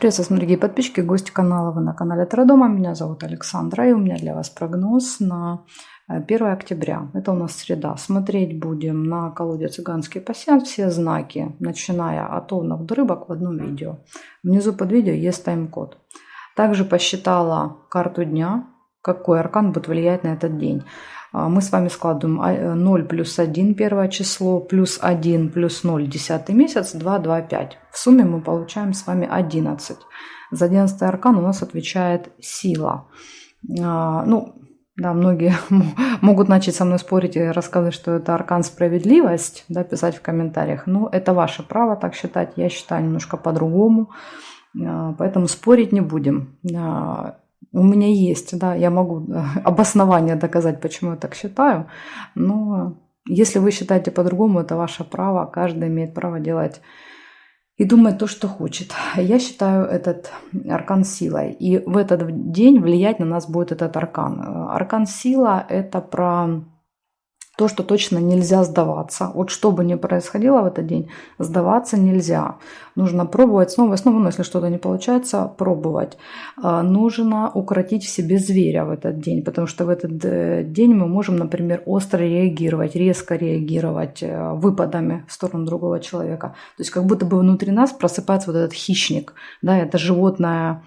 Приветствую, дорогие подписчики, гости канала. Вы на канале Таро Дома. Меня зовут Александра, и у меня для вас прогноз на 1 октября. Это у нас среда. Смотреть будем на колоде «Цыганский пасьянс» все знаки, начиная от овнов до рыбок в одном видео. Внизу под видео есть тайм-код. Также посчитала карту дня, какой аркан будет влиять на этот день. Мы с вами складываем 0 плюс 1 первое число, плюс 1 плюс 0 10 месяц, 2, 2, 5. В сумме мы получаем с вами 11. За 11 аркан у нас отвечает сила. Да, многие могут начать со мной спорить и рассказывать, что это аркан справедливость, да, писать в комментариях. Но это ваше право так считать. Я считаю немножко по-другому. Поэтому спорить не будем. У меня есть, да, я могу обоснование доказать, почему я так считаю, но если вы считаете по-другому, это ваше право, каждый имеет право делать и думать то, что хочет. Я считаю этот аркан силой, и в этот день влиять на нас будет этот аркан. Аркан сила – это про то, что точно нельзя сдаваться. Вот что бы ни происходило в этот день, сдаваться нельзя. Нужно пробовать снова и снова, но если что-то не получается, пробовать. Нужно укротить в себе зверя в этот день, потому что в этот день мы можем, например, остро реагировать, резко реагировать выпадами в сторону другого человека. То есть как будто бы внутри нас просыпается вот этот хищник, да, это животное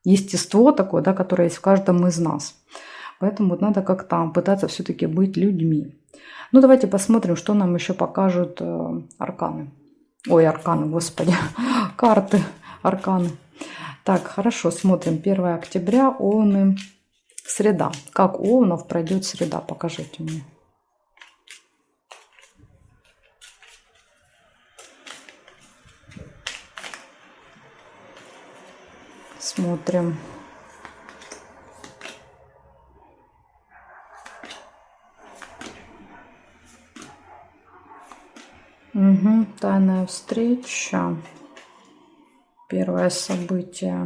естество такое, да, которое есть в каждом из нас. Поэтому вот надо как-то пытаться все-таки быть людьми. Ну, давайте посмотрим, что нам еще покажут арканы. Ой, арканы, господи, карты, арканы. Так, хорошо, смотрим. 1 октября, овны, среда. Как у овнов пройдет среда? Покажите мне. Смотрим. Угу, тайная встреча. Первое событие.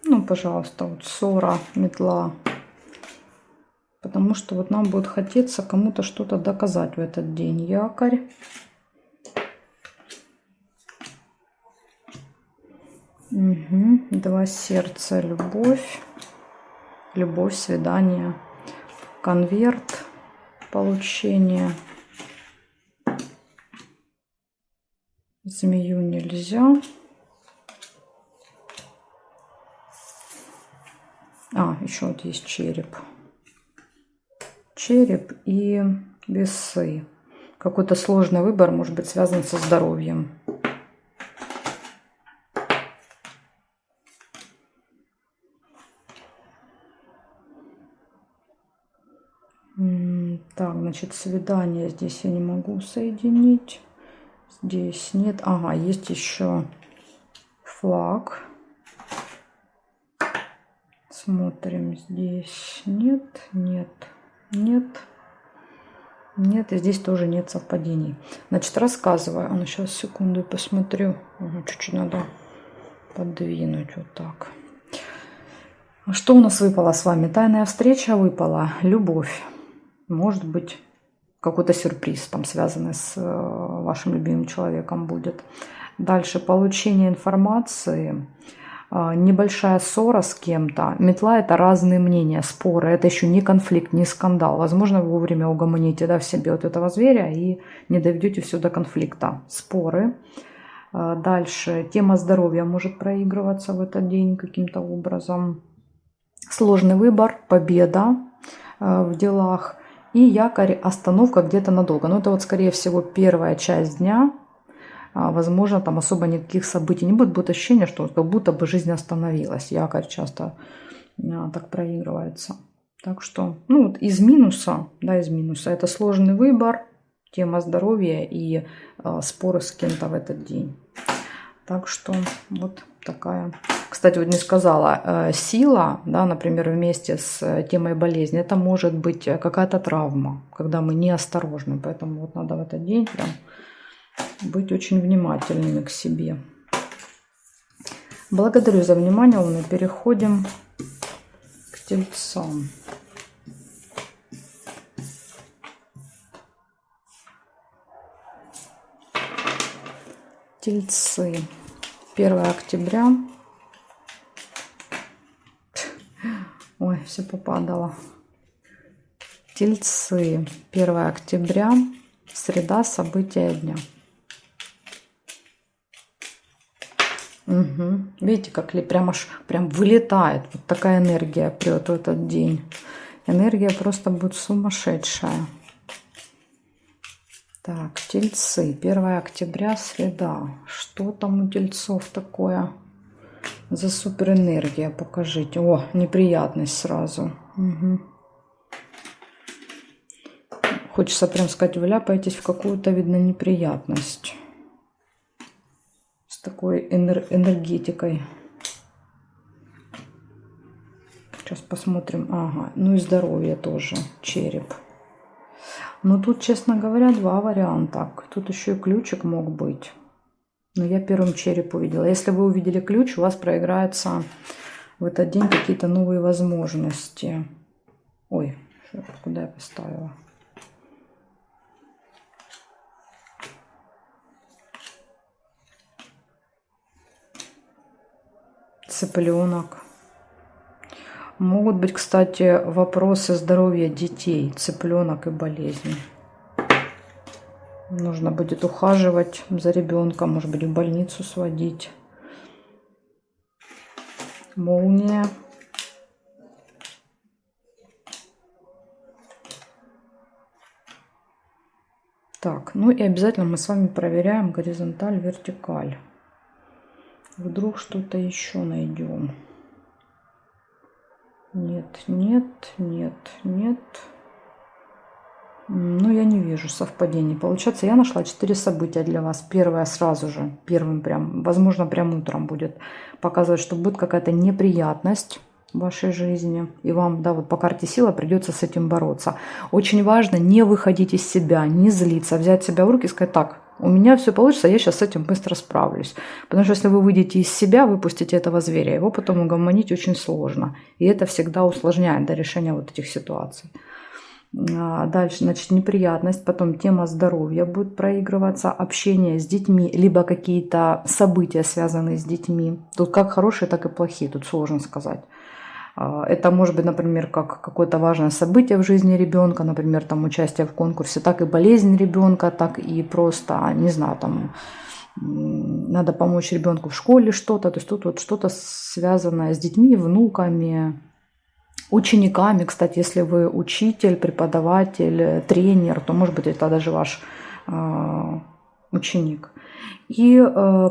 Ну, пожалуйста, вот ссора, метла. Потому что вот нам будет хотеться кому-то что-то доказать в этот день. Якорь. Угу. 2 сердца, любовь. Любовь, свидание, конверт, получение. Змею нельзя. Еще вот есть череп. Череп и весы. Какой-то сложный выбор может быть связан со здоровьем. Так, значит, свидание здесь я не могу соединить. Здесь нет. Ага, есть еще флаг. Смотрим, здесь нет, нет, нет, нет. И здесь тоже нет совпадений. Значит, рассказываю. Сейчас, секунду, посмотрю. Чуть-чуть надо подвинуть вот так. Что у нас выпало с вами? Тайная встреча выпала. Любовь. Может быть, какой-то сюрприз там связанный с вашим любимым человеком будет. Дальше получение информации, небольшая ссора с кем-то. Метла – это разные мнения, споры. Это еще не конфликт, не скандал. Возможно, вы вовремя угомоните, да, в себе вот этого зверя и не доведете все до конфликта. Споры. Дальше тема здоровья может проигрываться в этот день каким-то образом. Сложный выбор, победа в делах. И якорь, остановка где-то надолго. Но это вот, скорее всего, первая часть дня. Возможно, там особо никаких событий не будет. Будет ощущение, что как будто бы жизнь остановилась. Якорь часто так проигрывается. Так что, ну вот из минуса, да, из минуса. Это сложный выбор, тема здоровья и споры с кем-то в этот день. Так что вот такая. Кстати, вот не сказала, сила, да, например, вместе с темой болезни, это может быть какая-то травма, когда мы неосторожны. Поэтому вот надо в этот день прям быть очень внимательными к себе. Благодарю за внимание. Мы переходим к тельцам. Тельцы. 1 октября. Ой, все попадало. Тельцы. 1 октября. Среда. События дня. Угу. Видите, как ли прям аж прям вылетает. Вот такая энергия прет в этот день. Энергия просто будет сумасшедшая. Так, тельцы. 1 октября, среда. Что там у тельцов такое за суперэнергия? Покажите. О, неприятность сразу. Угу. Хочется прям сказать, вляпаетесь в какую-то, видно, неприятность. С такой энергетикой. Сейчас посмотрим. Ага, ну и здоровье тоже. Череп. Но тут, честно говоря, 2 варианта. Тут еще и ключик мог быть. Но я первым череп увидела. Если вы увидели ключ, у вас проиграется в этот день какие-то новые возможности. Ой, куда я поставила? Цыпленок. Могут быть, кстати, вопросы здоровья детей, цыпленок и болезни. Нужно будет ухаживать за ребенком, может быть, в больницу сводить. Молния. Так, ну и обязательно мы с вами проверяем горизонталь, вертикаль. Вдруг что-то еще найдем. Нет, нет, нет, нет. Ну, я не вижу совпадений. Получается, я нашла 4 события для вас. Первое сразу же, первым прям, возможно, прям утром будет показывать, что будет какая-то неприятность в вашей жизни. И вам, да, вот по карте сила придется с этим бороться. Очень важно не выходить из себя, не злиться, взять себя в руки и сказать: так, у меня все получится, я сейчас с этим быстро справлюсь. Потому что если вы выйдете из себя, выпустите этого зверя, его потом угомонить очень сложно. И это всегда усложняет до решения вот этих ситуаций. Дальше, значит, неприятность, потом тема здоровья будет проигрываться, общение с детьми, либо какие-то события, связанные с детьми. Тут как хорошие, так и плохие, тут сложно сказать. Это может быть, например, как какое-то важное событие в жизни ребенка, например, там участие в конкурсе, так и болезнь ребенка, так и просто, не знаю, там надо помочь ребенку в школе что-то. То есть тут вот что-то связанное с детьми, внуками, учениками. Кстати, если вы учитель, преподаватель, тренер, то, может быть, это даже ваш ученик. И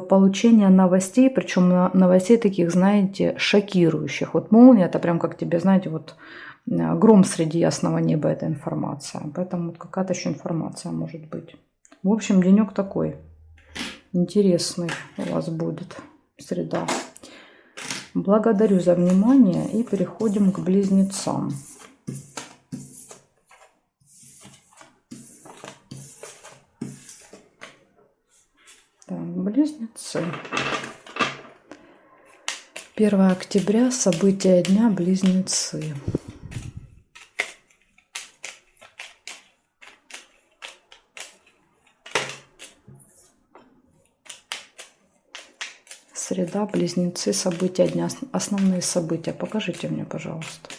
получение новостей, причем новостей таких, знаете, шокирующих. Вот молния — это прям как тебе, знаете, вот гром среди ясного неба — это информация. Поэтому вот какая-то еще информация может быть. В общем, денек такой интересный у вас будет, среда. Благодарю за внимание и переходим к близнецам. Так, близнецы. 1 октября, события дня, близнецы. Среда, близнецы, события дня, основные события. Покажите мне, пожалуйста.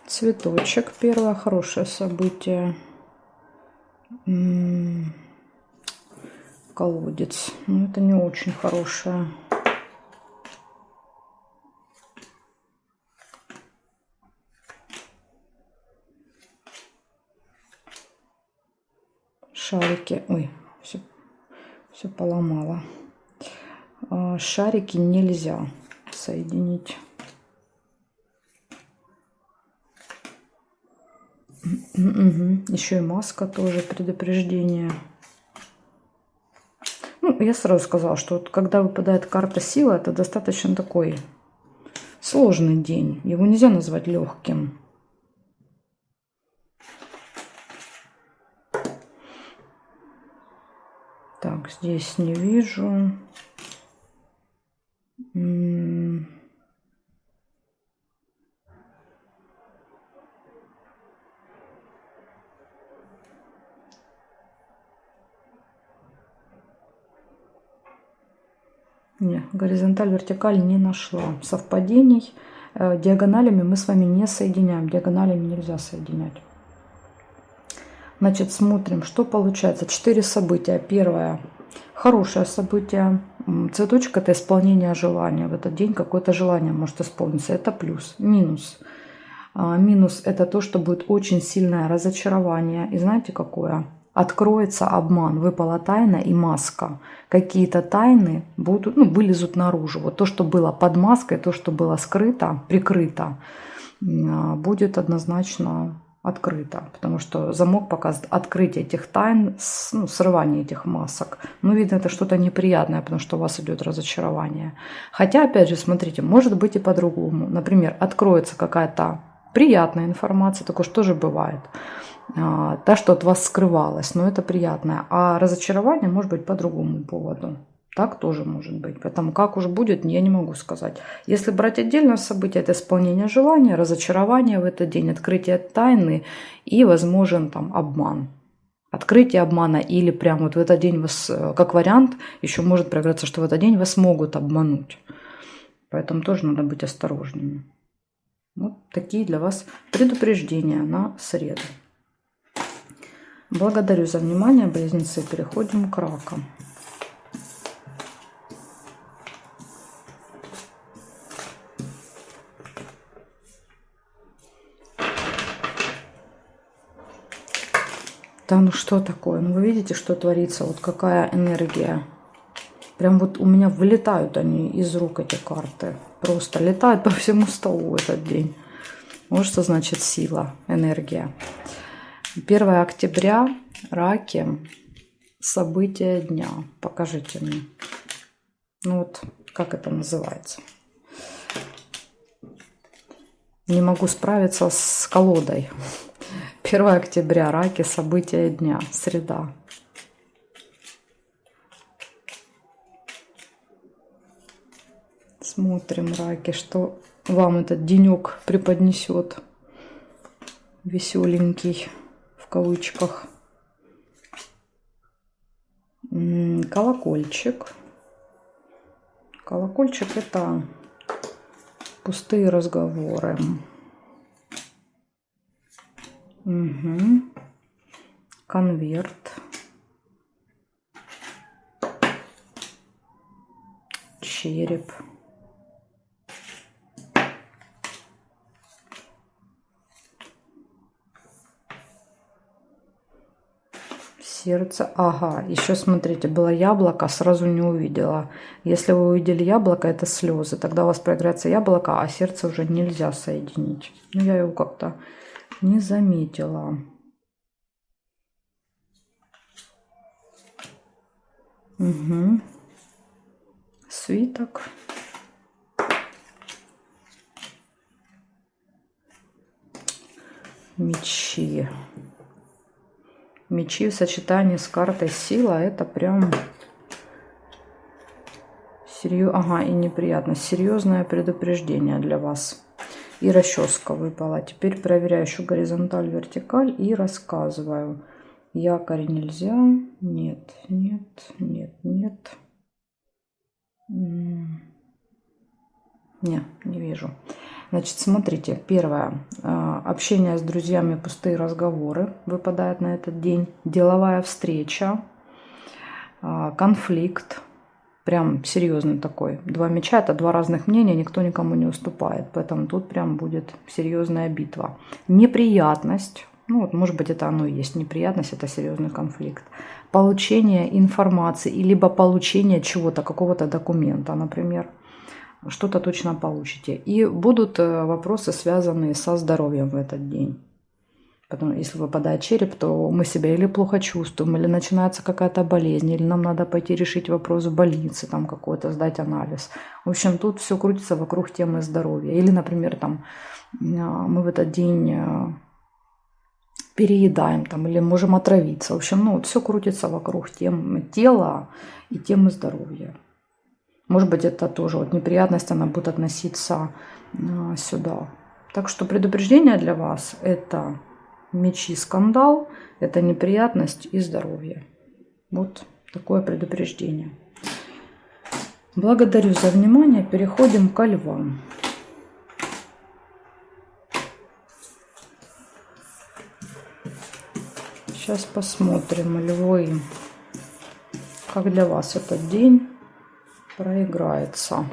Цветочек, первое хорошее событие. Колодец. Ну, это не очень хорошее. Шарики. Ой, все поломала. Шарики нельзя соединить. Угу. Еще и маска тоже, предупреждение. Ну, я сразу сказала, что вот когда выпадает карта сила, это достаточно такой сложный день. Его нельзя назвать легким. Так, здесь не вижу. Не, горизонталь, вертикаль не нашла. Совпадений. Диагоналями мы с вами не соединяем. Диагоналями нельзя соединять. Значит, смотрим, что получается. 4 события. Первое. Хорошее событие. Цветочек — это исполнение желания. В этот день какое-то желание может исполниться. Это плюс. Минус. Минус — это то, что будет очень сильное разочарование. И знаете какое? Откроется обман. Выпала тайна и маска. Какие-то тайны будут, вылезут наружу. Вот то, что было под маской, то, что было скрыто, прикрыто, будет однозначно открыто. Потому что замок показывает открытие этих тайн, срывание этих масок. Видно, это что-то неприятное, потому что у вас идет разочарование. Хотя, опять же, смотрите, может быть и по-другому. Например, откроется какая-то приятная информация, такое что же бывает. Та, что от вас скрывалось, но это приятное. А разочарование может быть по другому поводу. Так тоже может быть. Поэтому как уж будет, я не могу сказать. Если брать отдельно события, это исполнение желания, разочарование в этот день, открытие тайны и возможен там обман. Открытие обмана или прям вот в этот день вас, как вариант, еще может проиграться, что в этот день вас могут обмануть. Поэтому тоже надо быть осторожными. Вот такие для вас предупреждения на среду. Благодарю за внимание, близнецы. Переходим к ракам. Да, что такое? Вы видите, что творится? Вот какая энергия. Прям вот у меня вылетают они из рук, эти карты. Просто летают по всему столу этот день. Вот что значит сила, энергия. 1 октября, раки, события дня. Покажите мне. Вот как это называется. Не могу справиться с колодой. 1 октября, раки, события дня, среда. Смотрим, раки, что вам этот денек преподнесет. Веселенький, в кавычках. Колокольчик. Колокольчик — это пустые разговоры. Угу. Конверт. Череп. Сердце. Ага, еще смотрите, было яблоко, сразу не увидела. Если вы увидели яблоко, это слезы. Тогда у вас проиграется яблоко, а сердце уже нельзя соединить. Я его как-то не заметила. Угу. Свиток. Мечи. Мечи в сочетании с картой сила — это прям ага, и неприятность. Серьезное предупреждение для вас. И расческа выпала. Теперь проверяю еще горизонталь, вертикаль и рассказываю. Якорь нельзя. Нет, нет, нет, нет. Не вижу. Значит, смотрите. Первое. Общение с друзьями, пустые разговоры выпадает на этот день. Деловая встреча. Конфликт. Прям серьезный такой. 2 меча — это 2 разных мнения, никто никому не уступает. Поэтому тут прям будет серьезная битва. Неприятность. Может быть, это оно и есть. Неприятность — это серьезный конфликт. Получение информации, либо получение чего-то, какого-то документа, например. Что-то точно получите. И будут вопросы, связанные со здоровьем в этот день. Потом, если выпадает череп, то мы себя или плохо чувствуем, или начинается какая-то болезнь, или нам надо пойти решить вопрос в больнице, там какой-то, сдать анализ. В общем, тут все крутится вокруг темы здоровья. Или, например, там мы в этот день переедаем, там, или можем отравиться. В общем, все крутится вокруг темы тела и темы здоровья. Может быть, это тоже неприятность, она будет относиться сюда. Так что предупреждение для вас — это мечи, скандал, это неприятность и здоровье. Вот такое предупреждение. Благодарю за внимание. Переходим ко львам. Сейчас посмотрим, львы, как для вас этот день проиграется.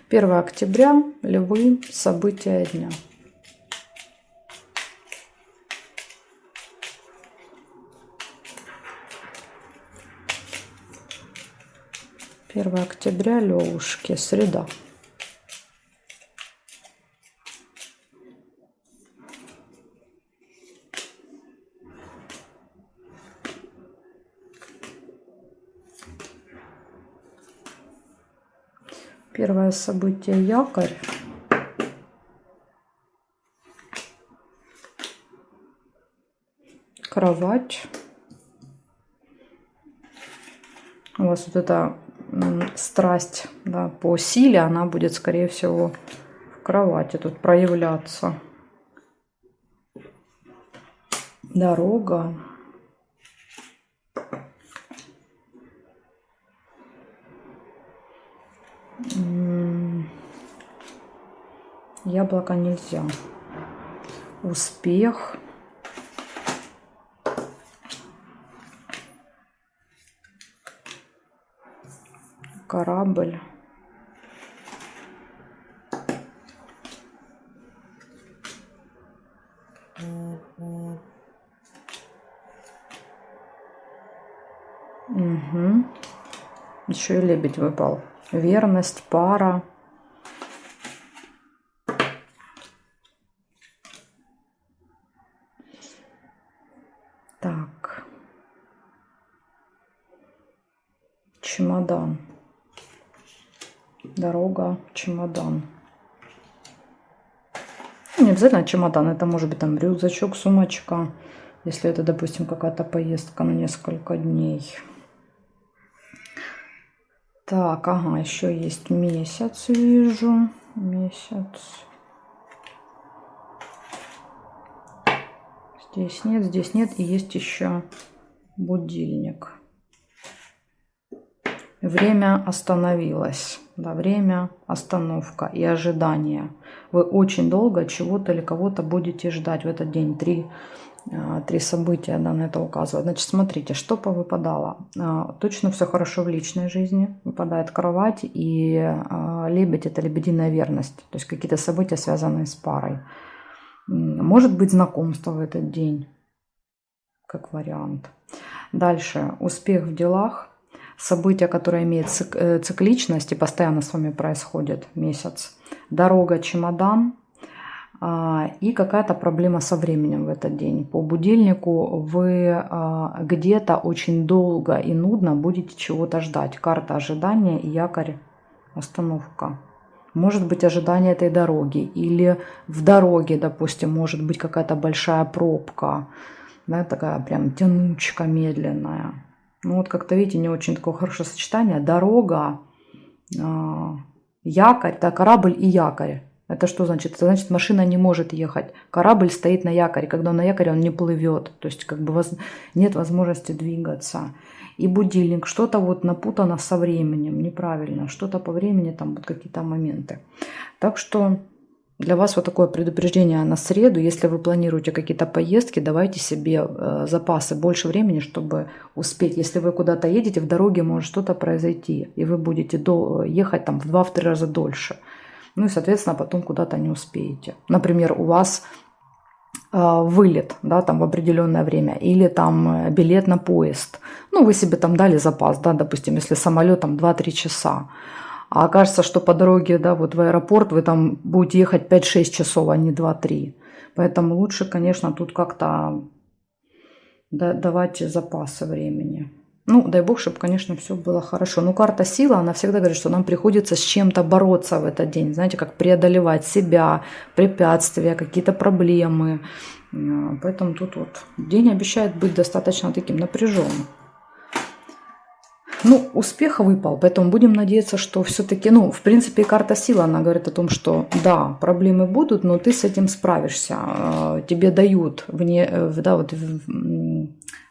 1 октября, львы, события дня. Первое октября, левушки, среда. Первое событие якорь. Кровать. У вас вот эта страсть, да, по силе, она будет, скорее всего, в кровати тут проявляться. Дорога. Яблоко нельзя. Успех. Корабль. Угу. Еще и лебедь выпал. Верность, пара. Так. Чемодан. Дорога, чемодан. Не обязательно чемодан, это может быть там рюкзачок, сумочка, если это, допустим, какая-то поездка на несколько дней. Так, ага, еще есть месяц, вижу. Месяц. Здесь нет. И есть еще будильник. Время остановилось. Да, время, остановка и ожидание. Вы очень долго чего-то или кого-то будете ждать в этот день. Три события, да, на это указывают. Значит, смотрите, что повыпадало. Точно все хорошо в личной жизни. Выпадает кровать и лебедь – это лебединая верность. То есть какие-то события, связанные с парой. Может быть, знакомство в этот день, как вариант. Дальше. Успех в делах. События, которые имеют цикличность и постоянно с вами происходят месяц. Дорога, чемодан. И какая-то проблема со временем в этот день. По будильнику вы где-то очень долго и нудно будете чего-то ждать. Карта ожидания и якорь остановка. Может быть ожидание этой дороги. Или в дороге, допустим, может быть какая-то большая пробка. Да, такая прям тянучка медленная. Ну вот как-то, видите, не очень такое хорошее сочетание. Дорога, якорь, да, корабль и якорь. Это что значит? Это значит, машина не может ехать. Корабль стоит на якоре. Когда он на якоре, он не плывет. То есть как бы нет возможности двигаться. И будильник. Что-то вот напутано со временем. Неправильно. Что-то по времени, там вот какие-то моменты. Так что для вас вот такое предупреждение на среду. Если вы планируете какие-то поездки, давайте себе запасы, больше времени, чтобы успеть. Если вы куда-то едете, в дороге может что-то произойти. И вы будете ехать там в 2-3 раза дольше. Ну и, соответственно, потом куда-то не успеете. Например, у вас вылет, да, там в определенное время, или там билет на поезд. Ну, вы себе там дали запас, да, допустим, если самолет там 2-3 часа. А окажется, что по дороге, да, вот в аэропорт вы там будете ехать 5-6 часов, а не 2-3. Поэтому лучше, конечно, тут как-то давать запасы времени. Ну, дай бог, чтобы, конечно, все было хорошо. Но карта сила, она всегда говорит, что нам приходится с чем-то бороться в этот день. Знаете, как преодолевать себя, препятствия, какие-то проблемы. Поэтому тут вот день обещает быть достаточно таким напряженным. Ну, успех выпал, поэтому будем надеяться, что все-таки, ну, в принципе, карта сила, она говорит о том, что да, проблемы будут, но ты с этим справишься. Тебе дают в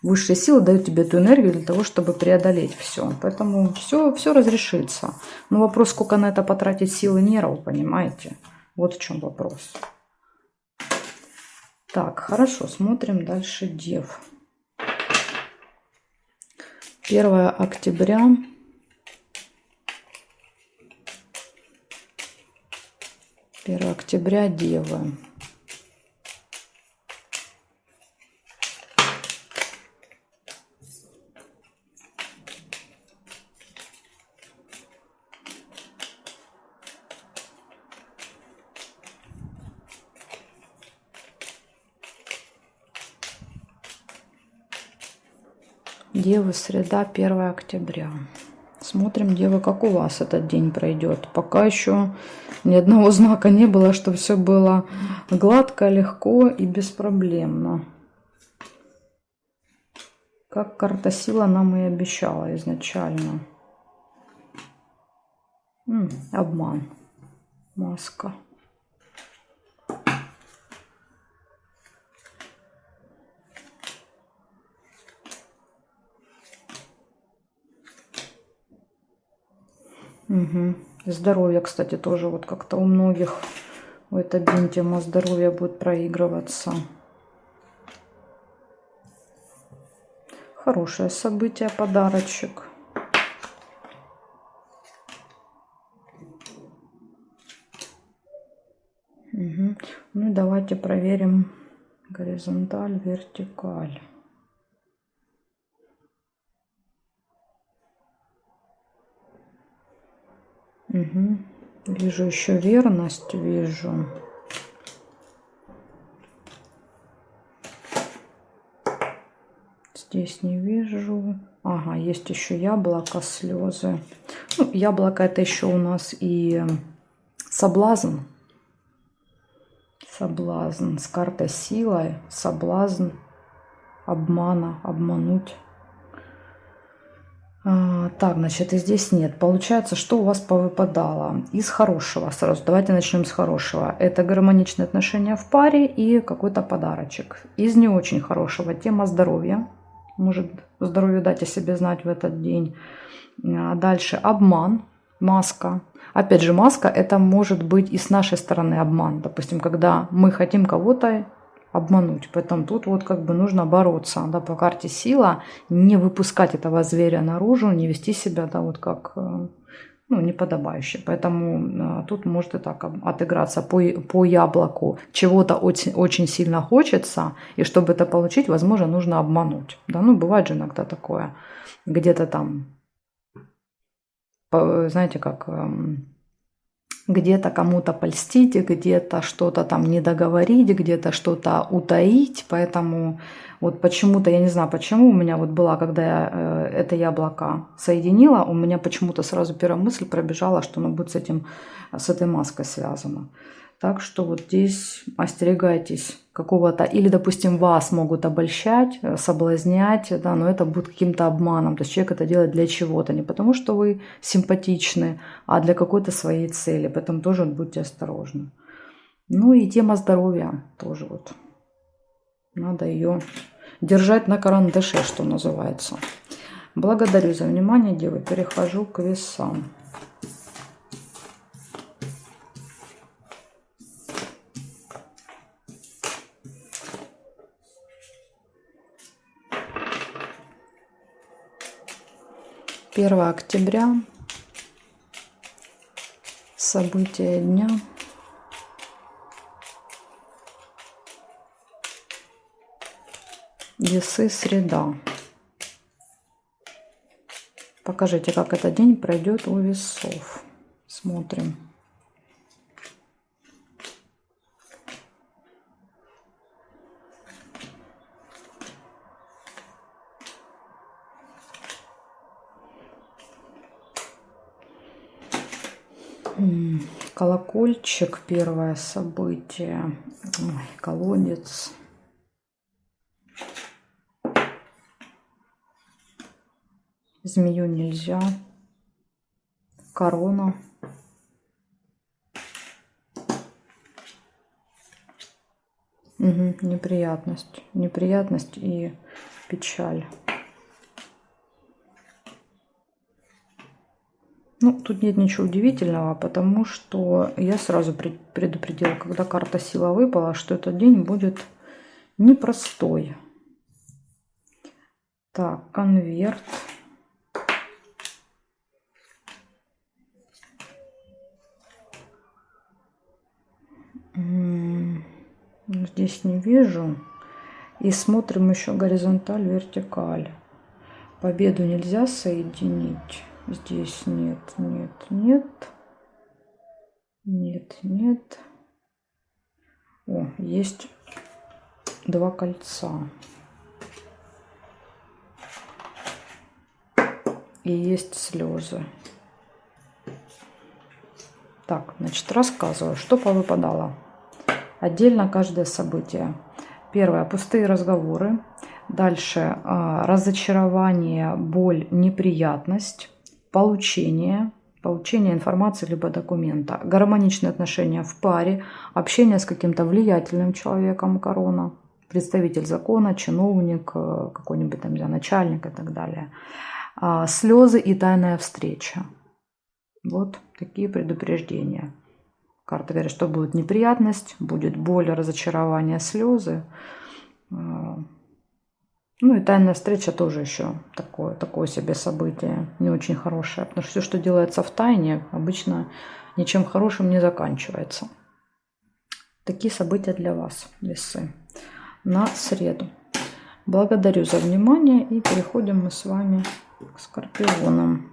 высшие силы дают тебе эту энергию для того, чтобы преодолеть все. Поэтому все разрешится. Но вопрос, сколько на это потратить сил и нервов, понимаете? Вот в чем вопрос. Так, хорошо, смотрим дальше Дев. 1 октября. 1 октября Девы. Девы, среда, 1 октября. Смотрим, Девы, как у вас этот день пройдет. Пока еще ни одного знака не было, что все было гладко, легко и беспроблемно. Как карта сила нам и обещала изначально. Обман. Маска. Угу. Здоровье, кстати, тоже вот как-то у многих в этот день тема здоровья будет проигрываться. Хорошее событие, подарочек. Угу. Ну и давайте проверим горизонталь, вертикаль. Угу. Вижу еще верность, вижу. Здесь не вижу. Ага, есть еще яблоко, слезы. Ну, яблоко это еще у нас и соблазн. Соблазн с картой силой. Соблазн обмана, обмануть. Так, значит, и здесь нет. Получается, что у вас повыпадало? Из хорошего сразу. Давайте начнем с хорошего. Это гармоничные отношения в паре и какой-то подарочек. Из не очень хорошего тема здоровья. Может здоровью дать о себе знать в этот день. Дальше обман, маска. Опять же, маска это может быть и с нашей стороны обман. Допустим, когда мы хотим кого-то обмануть. Поэтому тут вот как бы нужно бороться, да, по карте сила, не выпускать этого зверя наружу, не вести себя, да, вот как, ну, неподобающе. Поэтому тут может и так отыграться по яблоку. Чего-то очень, очень сильно хочется, и чтобы это получить, возможно, нужно обмануть. Да, ну, бывает же иногда такое. Где-то там, знаете, как... где-то кому-то польстить, где-то что-то там не договорить, где-то что-то утаить. Поэтому вот почему-то, я не знаю почему, у меня вот была, когда я это яблоко соединила, у меня почему-то сразу первая мысль пробежала, что оно будет с этой маской связано. Так что вот здесь остерегайтесь какого-то, или, допустим, вас могут обольщать, соблазнять, да, но это будет каким-то обманом. То есть человек это делает для чего-то, не потому что вы симпатичны, а для какой-то своей цели. Поэтому тоже будьте осторожны. Ну и тема здоровья тоже вот. Надо ее держать на карандаше, что называется. Благодарю за внимание, девы. Перехожу к весам. Первое октября. События дня. Весы, среда. Покажите, как этот день пройдет у весов. Смотрим. Колокольчик, первое событие. Ой, колодец. Змею нельзя. Корона. Угу. неприятность. Неприятность и печаль. Ну, тут нет ничего удивительного, потому что я сразу предупредила, когда карта сила выпала, что этот день будет непростой. Так, конверт. Здесь не вижу. И смотрим еще горизонталь, вертикаль. Победу нельзя соединить. Здесь нет, нет, нет. Нет, нет. О, есть два кольца. И есть слезы. Так, значит, рассказываю, что повыпадало. Отдельно каждое событие. Первое, пустые разговоры. Дальше разочарование, боль, неприятность, получение информации либо документа, гармоничные отношения в паре, общение с каким-то влиятельным человеком, корона, представитель закона, чиновник, какой-нибудь там, начальник и так далее. Слезы и тайная встреча. Вот такие предупреждения. Карта говорит, что будет неприятность, будет боль, разочарование, слезы. Ну и тайная встреча тоже еще такое себе событие, не очень хорошее. Потому что все, что делается в тайне, обычно ничем хорошим не заканчивается. Такие события для вас, весы, на среду. Благодарю за внимание и переходим мы с вами к скорпионам.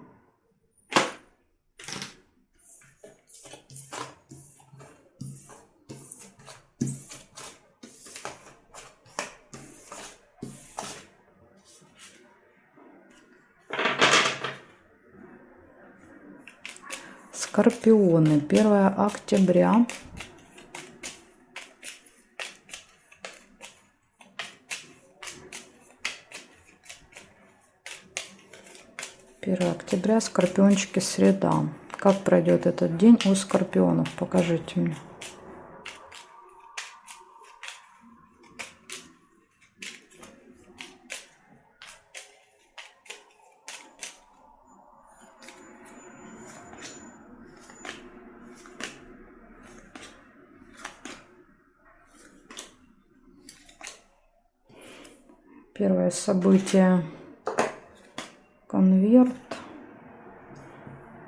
Скорпионы, 1 октября. Скорпиончики, среда. Как пройдет этот день у скорпионов? Покажите мне. Первое событие. Конверт.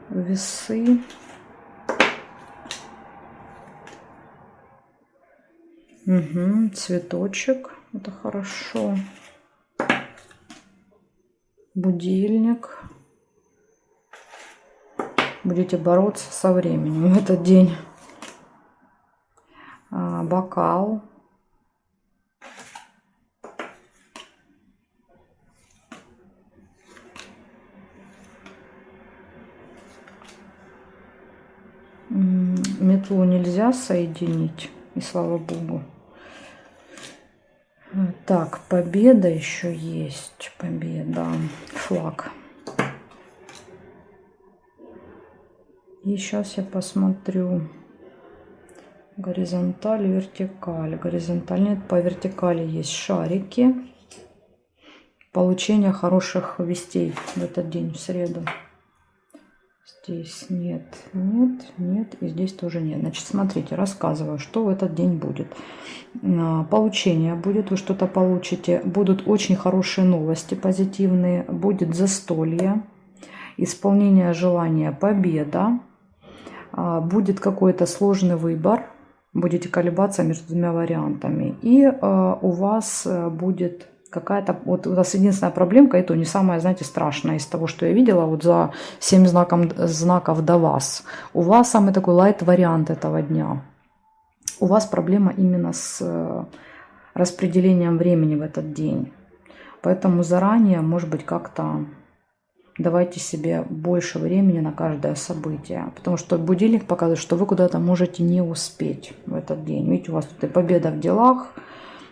Весы. Угу, цветочек. Это хорошо. Будильник. Будете бороться со временем в этот день. Бокал. Метлу нельзя соединить, и слава богу. Так, победа еще есть. Победа. Флаг. И сейчас я посмотрю. Горизонталь, вертикаль. Горизонталь нет, по вертикали есть шарики. Получение хороших вестей в этот день, в среду. Здесь нет, нет, нет. И здесь тоже нет. Значит, смотрите, рассказываю, что в этот день будет. Получение будет, вы что-то получите. Будут очень хорошие новости, позитивные. Будет застолье, исполнение желания, победа. Будет какой-то сложный выбор. Будете колебаться между двумя вариантами. И у вас будет какая-то... Вот у вас единственная проблемка, и то не самая, знаете, страшная из того, что я видела, вот за 7 знаков до вас. У вас самый такой лайт-вариант этого дня. У вас проблема именно с распределением времени в этот день. Поэтому заранее, может быть, как-то давайте себе больше времени на каждое событие. Потому что будильник показывает, что вы куда-то можете не успеть в этот день. Видите, у вас тут и победа в делах,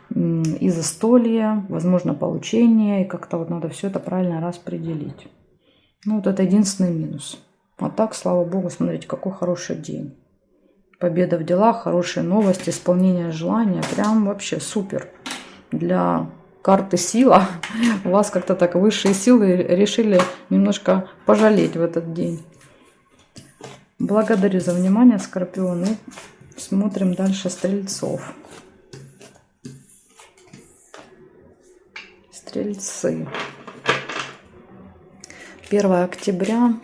и застолье, возможно, получение. И как-то вот надо все это правильно распределить. Ну, вот это единственный минус. А так, слава богу, смотрите, какой хороший день. Победа в делах, хорошие новости, исполнение желания. Прям вообще супер. Для карты сила у вас как-то так высшие силы решили немножко пожалеть в этот день. Благодарю за внимание, Скорпионы. Смотрим дальше Стрельцов. Стрельцы. 1 октября.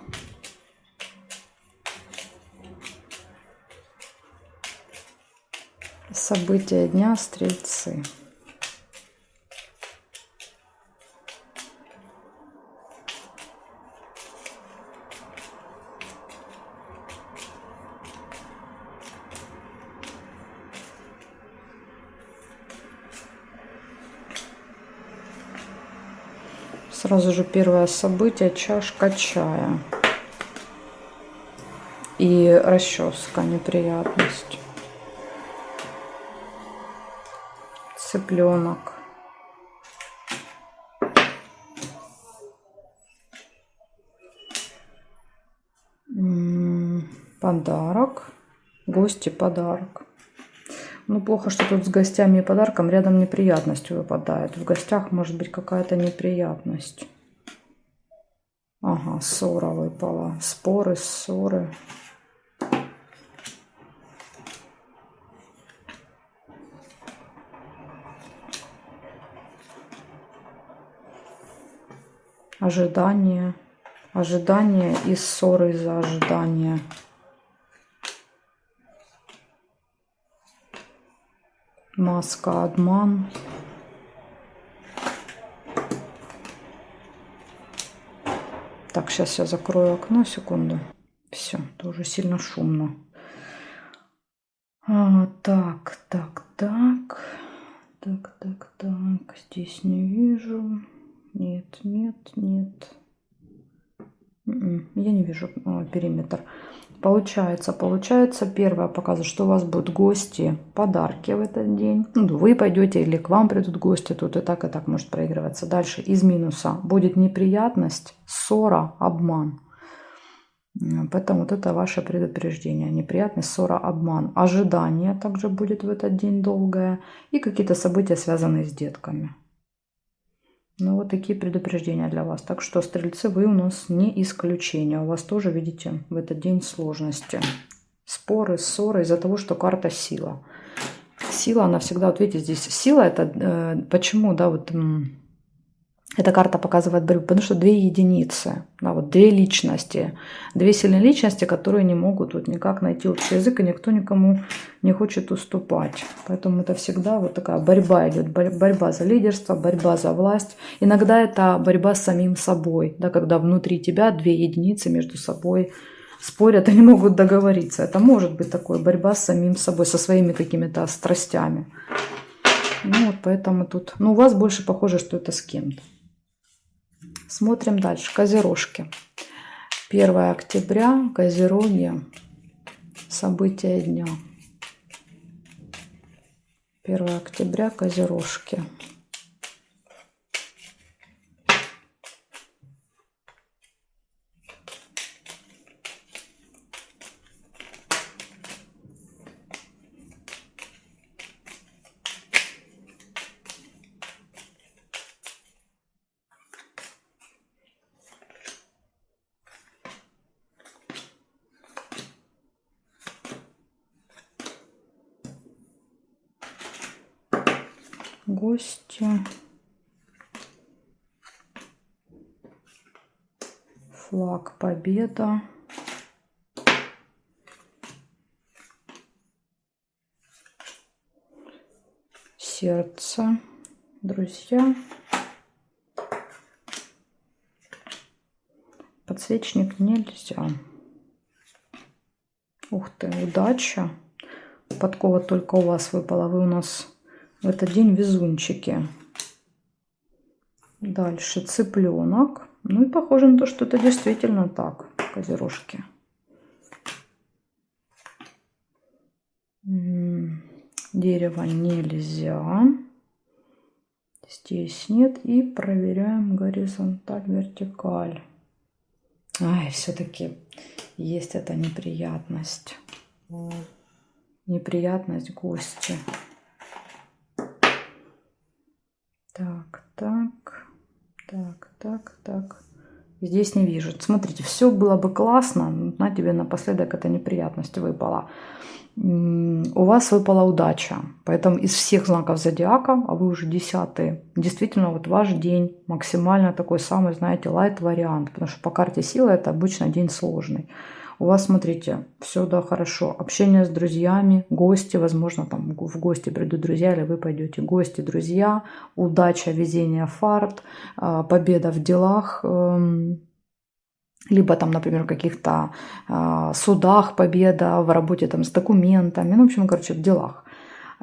События дня, Стрельцы. Сразу же первое событие — чашка чая. И расческа, неприятность. Цыпленок. Подарок. Гости, подарок. Ну, плохо, что тут с гостями и подарком рядом неприятность выпадает. В гостях может быть какая-то неприятность. Ага, ссора выпала. Споры, ссоры. Ожидание. Ожидание и ссоры из-за ожидания. Маска, обман. Так, сейчас я закрою окно, секунду. Все, это уже сильно шумно. Так. Здесь не вижу. Нет. Я не вижу периметр. Получается, первое показывает, что у вас будут гости, подарки в этот день. Ну, вы пойдете или к вам придут гости, тут и так может проигрываться. Дальше из минуса будет неприятность, ссора, обман. Поэтому вот это ваше предупреждение. Неприятность, ссора, обман. Ожидание также будет в этот день долгое. И какие-то события, связанные с детками. Ну, вот такие предупреждения для вас. Так что, Стрельцы, вы у нас не исключение. У вас тоже, видите, в этот день сложности. Споры, ссоры из-за того, что карта сила. Сила, она всегда, вот видите, здесь сила, это почему, да, вот эта карта показывает борьбу, потому что 2 единицы, да, вот 2 личности, 2 сильные личности, которые не могут вот никак найти общий язык, и никто никому не хочет уступать. Поэтому это всегда вот такая борьба идет, борьба за лидерство, борьба за власть. Иногда это борьба с самим собой, да, когда внутри тебя 2 единицы между собой спорят и не могут договориться. Это может быть такое, борьба с самим собой, со своими какими-то страстями. Ну вот поэтому тут, ну у вас больше похоже, что это с кем-то. Смотрим дальше. Козерожки. 1 октября. Козероги. События дня. 1 октября. Козерожки. Гости. Флаг, победа. Сердце. Друзья. Подсвечник нельзя. Ух ты, удача. Подкова только у вас выпала. Вы у нас в этот день везунчики. Дальше цыпленок. Ну и похоже на то, что это действительно так, козерожки. Дерево нельзя. Здесь нет. И проверяем горизонталь, вертикаль. Ай, все-таки есть эта неприятность. неприятность, гости. Так, так, так, так, так. Здесь не вижу. Смотрите, все было бы классно, на тебе напоследок эта неприятность выпала. У вас выпала удача. Поэтому из всех знаков зодиака, а вы уже 10-й, действительно вот ваш день максимально такой самый, знаете, лайт вариант. Потому что по карте силы это обычно день сложный. У вас, смотрите, все, да, хорошо. Общение с друзьями, гости, возможно, там в гости придут друзья, или вы пойдете. Гости, друзья, удача, везение, фарт, победа в делах, либо там, например, в каких-то судах победа, в работе там с документами, ну, в общем, короче, в делах.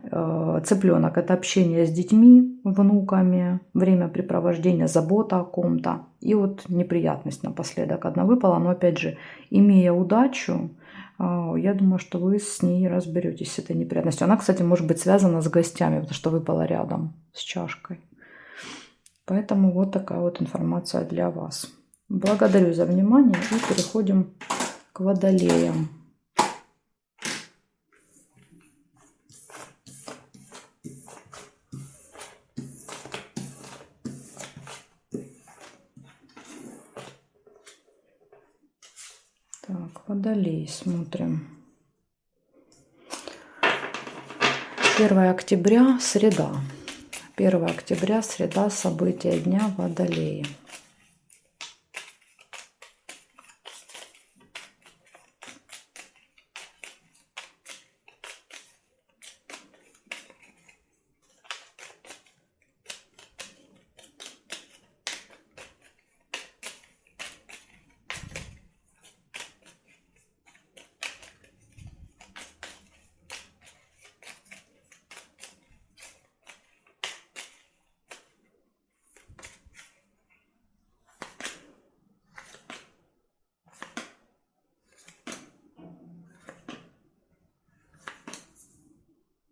Цыпленок – это общение с детьми, внуками, времяпрепровождение, забота о ком-то. И вот неприятность напоследок одна выпала. Но опять же, имея удачу, я думаю, что вы с ней разберетесь, с этой неприятностью. Она, кстати, может быть связана с гостями, потому что выпала рядом с чашкой. Поэтому вот такая вот информация для вас. Благодарю за внимание и переходим к водолеям. Так, водолей смотрим. 1 октября, среда. 1 октября, среда, события дня, водолеи.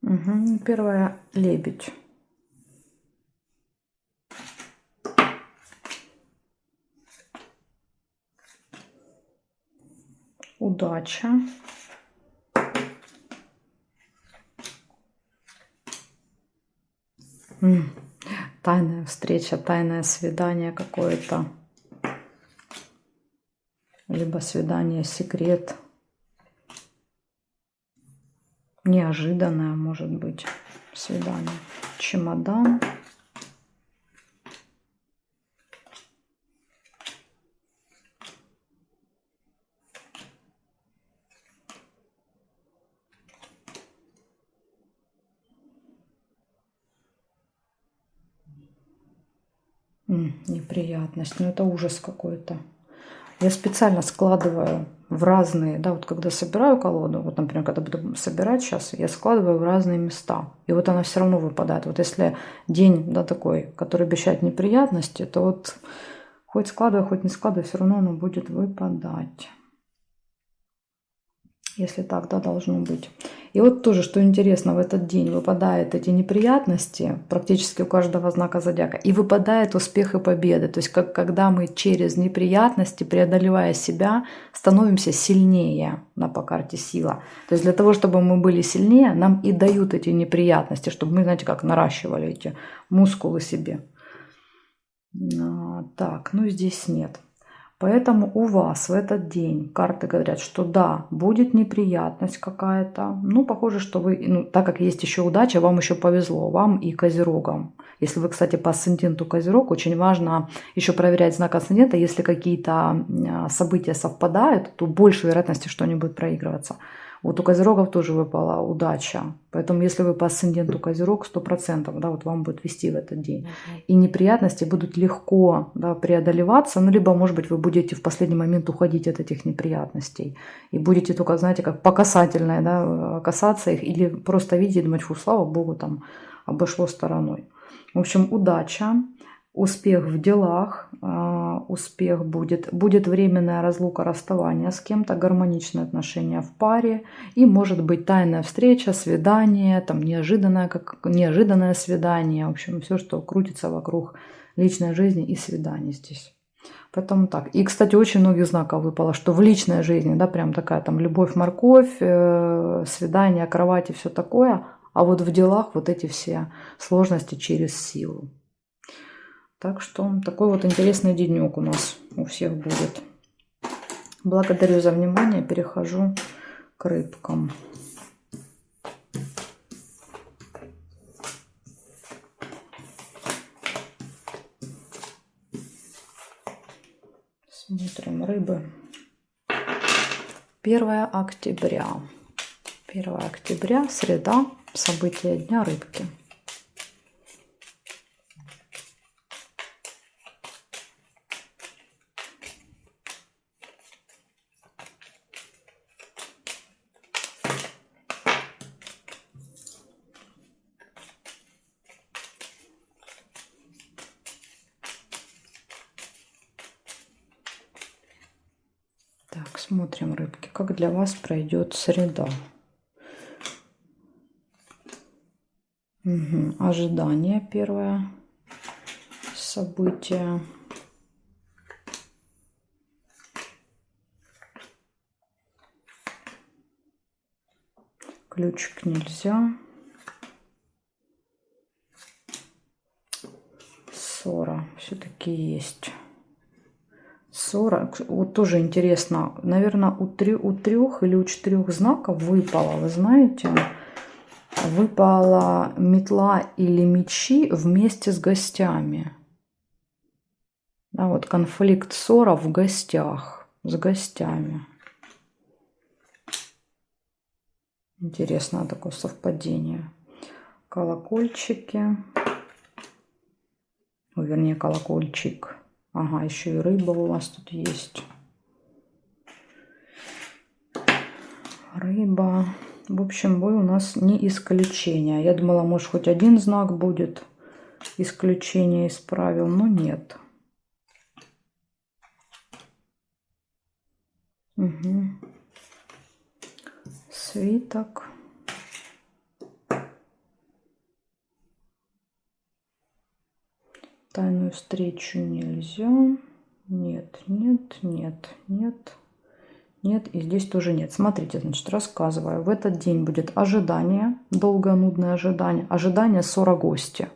Угу. 1 лебедь. Удача. Тайная встреча, тайное свидание какое-то. Либо свидание, секрет. Неожиданное, может быть, свидание. Чемодан. Неприятность. Ну, это ужас какой-то. Я специально складываю в разные, да, вот когда собираю колоду, вот, например, когда буду собирать сейчас, я складываю в разные места. И вот она все равно выпадает. Вот если день, да, такой, который обещает неприятности, то вот хоть складываю, хоть не складываю, все равно оно будет выпадать. Если так, да, должно быть. И вот тоже, что интересно, в этот день выпадают эти неприятности практически у каждого знака зодиака. И выпадает успех и победы. То есть когда мы через неприятности, преодолевая себя, становимся сильнее, да, по карте сила. То есть для того, чтобы мы были сильнее, нам и дают эти неприятности, чтобы мы, знаете, как наращивали эти мускулы себе. Так, ну здесь нет. Поэтому у вас в этот день карты говорят, что да, будет неприятность какая-то. Ну, похоже, что вы, ну, так как есть еще удача, вам еще повезло, вам и козерогам. Если вы, кстати, по асценденту козерог, очень важно еще проверять знак асцендента. Если какие-то события совпадают, то больше вероятности, что они будут проигрываться. Вот у козерогов тоже выпала удача. Поэтому если вы по асценденту козерог, 100%, да, вот вам будет вести в этот день. И неприятности будут легко, да, преодолеваться. Ну, либо, может быть, вы будете в последний момент уходить от этих неприятностей. И будете только, знаете, как по касательной, да, касаться их. Или просто видеть и думать, фу, слава богу, там обошло стороной. В общем, удача. Успех в делах, успех будет временная разлука, расставание с кем-то, гармоничные отношения в паре и может быть тайная встреча, свидание, там неожиданное свидание, в общем, все, что крутится вокруг личной жизни и свиданий здесь. Поэтому так. И, кстати, очень многих знаков выпало, что в личной жизни, да, прям такая там любовь, морковь, свидание, кровать и все такое. А вот в делах вот эти все сложности через силу. Так что такой вот интересный денек у нас у всех будет. Благодарю за внимание. Перехожу к рыбкам. Смотрим рыбы. 1 октября. 1 октября, среда, события дня рыбки. Так, смотрим, рыбки, как для вас пройдет среда. Угу. Ожидание, первое событие. Ключик нельзя. Ссора все-таки есть. Ссора. Вот тоже интересно. Наверное, у 3 или у 4 знаков выпало, вы знаете, выпала метла или мечи вместе с гостями. Да, вот конфликт, ссора в гостях, с гостями. Интересное такое совпадение. Колокольчики. Ну, вернее, колокольчик. Ага, еще и рыба у вас тут есть. Рыба. В общем, вы у нас не исключение. Я думала, может, хоть один знак будет исключение из правил, но нет. Угу. Свиток. Тайную встречу нельзя. Нет, нет, нет, нет. Нет, и здесь тоже нет. Смотрите, значит, рассказываю. В этот день будет ожидание, долгое, нудное ожидание. Ожидание, ссора, гости.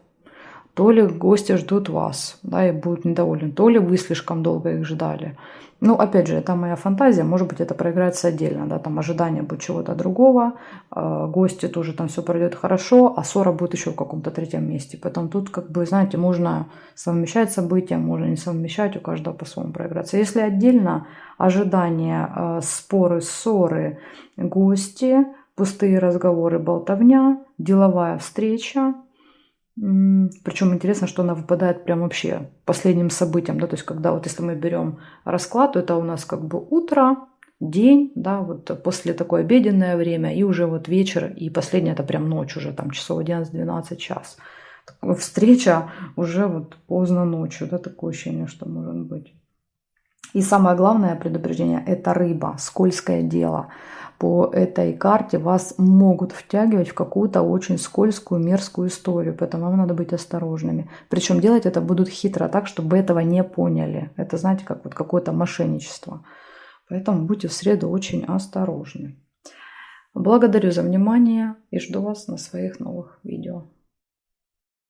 То ли гости ждут вас, да, и будут недовольны, то ли вы слишком долго их ждали. Ну, опять же, это моя фантазия, может быть, это проиграется отдельно, да, там ожидание будет чего-то другого, гости тоже там все пройдет хорошо, а ссора будет еще в каком-то третьем месте. Поэтому тут, как бы, знаете, можно совмещать события, можно не совмещать, у каждого по-своему проиграться. Если отдельно ожидание, споры, ссоры, гости, пустые разговоры, болтовня, деловая встреча. Причем интересно, что она выпадает прям вообще последним событием, да, то есть когда вот если мы берем расклад, то это у нас как бы утро, день, да, вот после такое обеденное время и уже вот вечер, и последнее это прям ночь уже, там часов 11-12 час. Встреча уже вот поздно ночью, да, такое ощущение, что может быть. И самое главное предупреждение – это рыба, скользкое дело. По этой карте вас могут втягивать в какую-то очень скользкую, мерзкую историю, поэтому вам надо быть осторожными. Причем делать это будут хитро, так, чтобы этого не поняли. Это, знаете, как вот какое-то мошенничество. Поэтому будьте в среду очень осторожны. Благодарю за внимание и жду вас на своих новых видео.